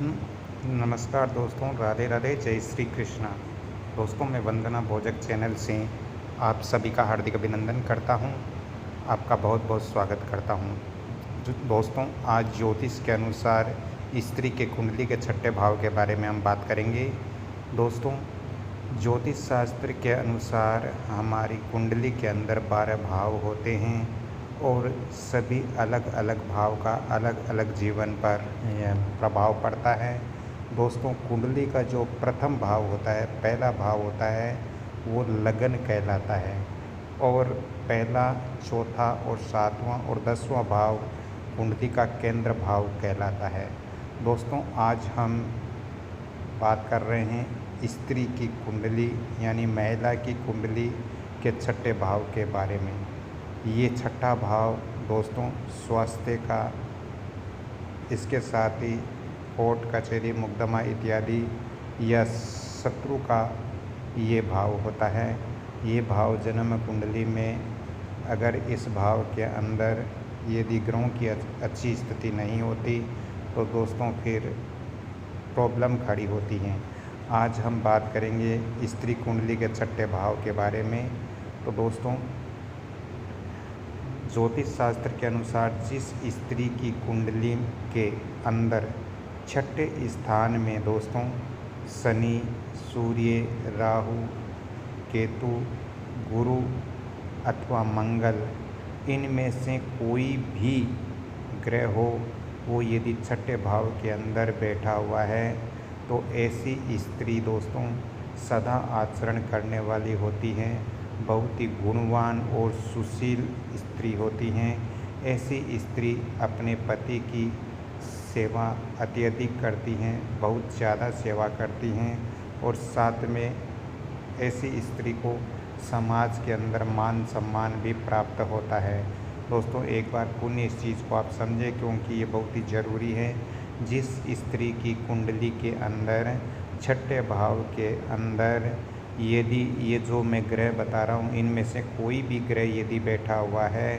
नमस्कार दोस्तों, राधे राधे, जय श्री कृष्णा। दोस्तों, मैं वंदना भोजक चैनल से आप सभी का हार्दिक अभिनंदन करता हूं। आपका बहुत बहुत स्वागत करता हूं। दोस्तों, आज ज्योतिष के अनुसार स्त्री के कुंडली के छठे भाव के बारे में हम बात करेंगे। दोस्तों, ज्योतिष शास्त्र के अनुसार हमारी कुंडली के अंदर 12 भाव होते हैं और सभी अलग अलग भाव का अलग अलग जीवन पर प्रभाव पड़ता है। दोस्तों, कुंडली का जो प्रथम भाव होता है, पहला भाव होता है, वो लगन कहलाता है और पहला, चौथा और सातवां और 10वां भाव कुंडली का केंद्र भाव कहलाता है। दोस्तों, आज हम बात कर रहे हैं स्त्री की कुंडली यानी महिला की कुंडली के छठे भाव के बारे में। ये छठा भाव दोस्तों स्वास्थ्य का, इसके साथ ही कोर्ट कचहरी मुकदमा इत्यादि या शत्रु का ये भाव होता है। ये भाव जन्म कुंडली में अगर इस भाव के अंदर यदि ग्रहों की अच्छी स्थिति नहीं होती तो दोस्तों फिर प्रॉब्लम खड़ी होती हैं। आज हम बात करेंगे स्त्री कुंडली के छठे भाव के बारे में। तो दोस्तों, ज्योतिष शास्त्र के अनुसार जिस स्त्री की कुंडली के अंदर छठे स्थान में दोस्तों शनि, सूर्य, राहु, केतु, गुरु अथवा मंगल, इनमें से कोई भी ग्रह हो, वो यदि छठे भाव के अंदर बैठा हुआ है तो ऐसी स्त्री दोस्तों सदा आचरण करने वाली होती हैं, बहुत ही गुणवान और सुशील स्त्री होती हैं। ऐसी स्त्री अपने पति की सेवा अत्यधिक करती हैं, बहुत ज़्यादा सेवा करती हैं और साथ में ऐसी स्त्री को समाज के अंदर मान सम्मान भी प्राप्त होता है। दोस्तों, एक बार पुण्य इस चीज़ को आप समझें क्योंकि ये बहुत ही ज़रूरी है। जिस स्त्री की कुंडली के अंदर छठे भाव के अंदर यदि ये जो मैं ग्रह बता रहा हूँ इनमें से कोई भी ग्रह यदि बैठा हुआ है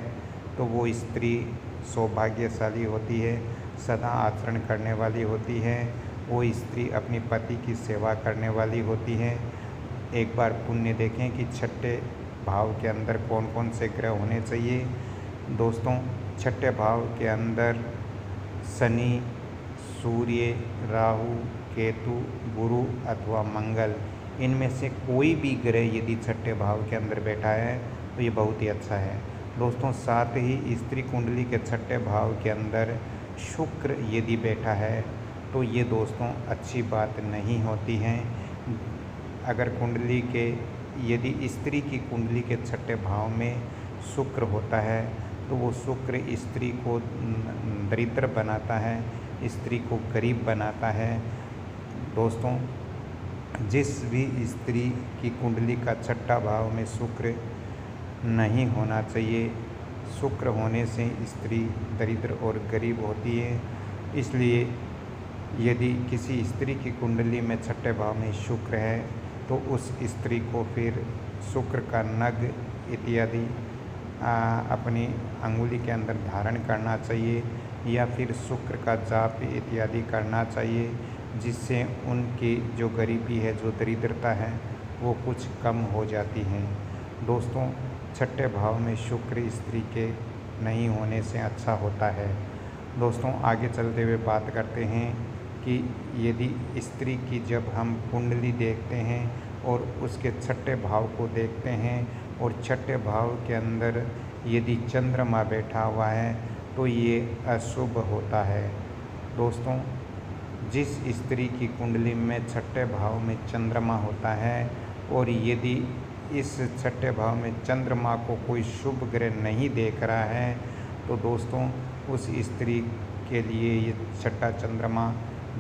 तो वो स्त्री सौभाग्यशाली होती है, सदा आचरण करने वाली होती है। वो स्त्री अपनी पति की सेवा करने वाली होती है। एक बार पुण्य देखें कि छठे भाव के अंदर कौन कौन से ग्रह होने चाहिए। दोस्तों, छठे भाव के अंदर शनि, सूर्य, राहु, केतु, गुरु अथवा मंगल, इनमें से कोई भी ग्रह यदि छठे भाव के अंदर बैठा है तो ये बहुत ही अच्छा है। दोस्तों, साथ ही स्त्री कुंडली के छठे भाव के अंदर शुक्र यदि बैठा है तो ये दोस्तों अच्छी बात नहीं होती है। अगर कुंडली के यदि स्त्री की कुंडली के छठे भाव में शुक्र होता है तो वो शुक्र स्त्री को दरिद्र बनाता है, स्त्री को गरीब बनाता है। दोस्तों, जिस भी स्त्री की कुंडली का छठा भाव में शुक्र नहीं होना चाहिए, शुक्र होने से स्त्री दरिद्र और गरीब होती है। इसलिए यदि किसी स्त्री की कुंडली में छठे भाव में शुक्र है तो उस स्त्री को फिर शुक्र का नग इत्यादि अपनी अंगुली के अंदर धारण करना चाहिए या फिर शुक्र का जाप इत्यादि करना चाहिए, जिससे उनकी जो गरीबी है, जो दरिद्रता है, वो कुछ कम हो जाती है। दोस्तों, छठे भाव में शुक्र स्त्री के नहीं होने से अच्छा होता है। दोस्तों, आगे चलते हुए बात करते हैं कि यदि स्त्री की जब हम कुंडली देखते हैं और उसके छठे भाव को देखते हैं और छठे भाव के अंदर यदि चंद्रमा बैठा हुआ है तो ये अशुभ होता है। दोस्तों, जिस स्त्री की कुंडली में छठे भाव में चंद्रमा होता है और यदि इस छठे भाव में चंद्रमा को कोई शुभ ग्रह नहीं देख रहा है तो दोस्तों उस स्त्री के लिए ये छठा चंद्रमा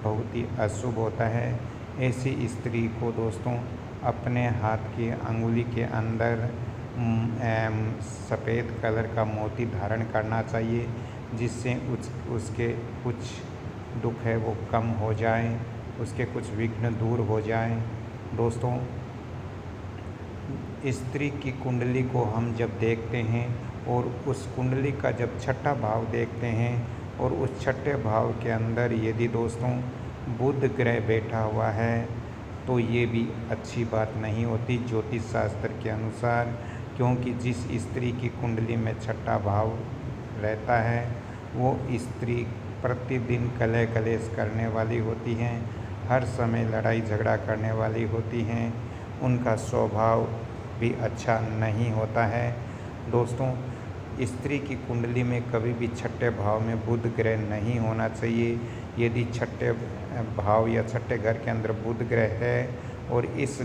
बहुत ही अशुभ होता है। ऐसी स्त्री को दोस्तों अपने हाथ की अंगुली के अंदर सफ़ेद कलर का मोती धारण करना चाहिए, जिससे उसके कुछ दुख है वो कम हो जाए, उसके कुछ विघ्न दूर हो जाएं। दोस्तों, स्त्री की कुंडली को हम जब देखते हैं और उस कुंडली का जब छठा भाव देखते हैं और उस छठे भाव के अंदर यदि दोस्तों बुध ग्रह बैठा हुआ है तो ये भी अच्छी बात नहीं होती ज्योतिष शास्त्र के अनुसार, क्योंकि जिस स्त्री की कुंडली में छठा भाव रहता है वो स्त्री प्रतिदिन कलह कलेश करने वाली होती हैं, हर समय लड़ाई झगड़ा करने वाली होती हैं, उनका स्वभाव भी अच्छा नहीं होता है। दोस्तों, स्त्री की कुंडली में कभी भी छठे भाव में बुध ग्रह नहीं होना चाहिए। यदि छठे भाव या छठे घर के अंदर बुध ग्रह है और इस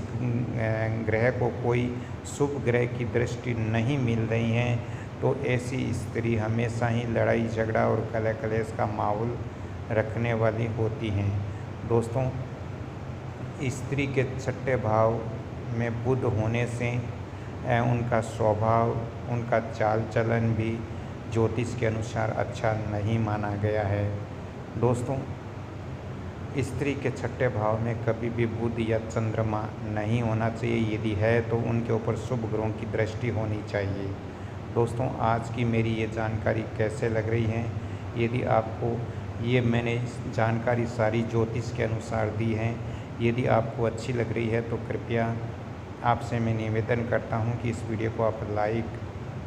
ग्रह को कोई शुभ ग्रह की दृष्टि नहीं मिल रही है तो ऐसी स्त्री हमेशा ही लड़ाई झगड़ा और कलह कलेश का माहौल रखने वाली होती हैं। दोस्तों, स्त्री के छठे भाव में बुध होने से उनका स्वभाव, उनका चाल चलन भी ज्योतिष के अनुसार अच्छा नहीं माना गया है। दोस्तों, स्त्री के छठे भाव में कभी भी बुध या चंद्रमा नहीं होना चाहिए, यदि है तो उनके ऊपर शुभ ग्रहों की दृष्टि होनी चाहिए। दोस्तों, आज की मेरी ये जानकारी कैसे लग रही है? यदि आपको ये मैंने जानकारी सारी ज्योतिष के अनुसार दी है, यदि आपको अच्छी लग रही है तो कृपया आपसे मैं निवेदन करता हूँ कि इस वीडियो को आप लाइक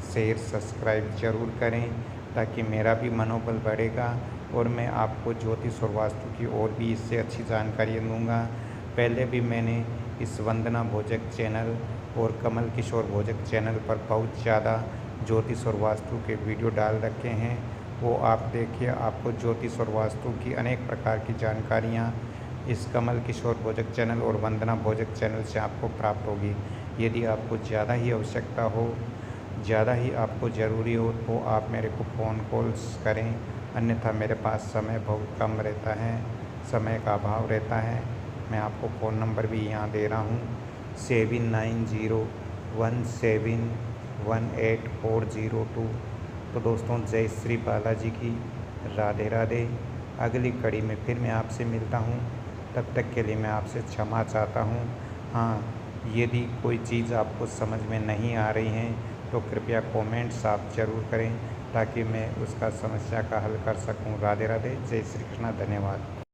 शेयर सब्सक्राइब ज़रूर करें, ताकि मेरा भी मनोबल बढ़ेगा और मैं आपको ज्योतिष और वास्तु की और भी इससे अच्छी जानकारी दूँगा। पहले भी मैंने इस वंदना भोजक चैनल और कमल किशोर भोजक चैनल पर बहुत ज़्यादा ज्योतिष और वास्तु के वीडियो डाल रखे हैं, वो आप देखिए। आपको ज्योतिष और वास्तु की अनेक प्रकार की जानकारियाँ इस कमल किशोर भोजक चैनल और वंदना भोजक चैनल से आपको प्राप्त होगी। यदि आपको ज़्यादा ही आवश्यकता हो, ज़्यादा ही आपको ज़रूरी हो तो आप मेरे को फ़ोन कॉल्स करें, अन्यथा मेरे पास समय बहुत कम रहता है, समय का अभाव रहता है। मैं आपको फ़ोन नंबर भी यहाँ दे रहा हूँ 7901718402। तो दोस्तों, जय श्री बालाजी की, राधे राधे। अगली कड़ी में फिर मैं आपसे मिलता हूँ, तब तक के लिए मैं आपसे क्षमा चाहता हूँ। हाँ, यदि कोई चीज़ आपको समझ में नहीं आ रही है तो कृपया कमेंट्स आप ज़रूर करें, ताकि मैं उसका समस्या का हल कर सकूँ। राधे राधे, जय श्री कृष्णा, धन्यवाद।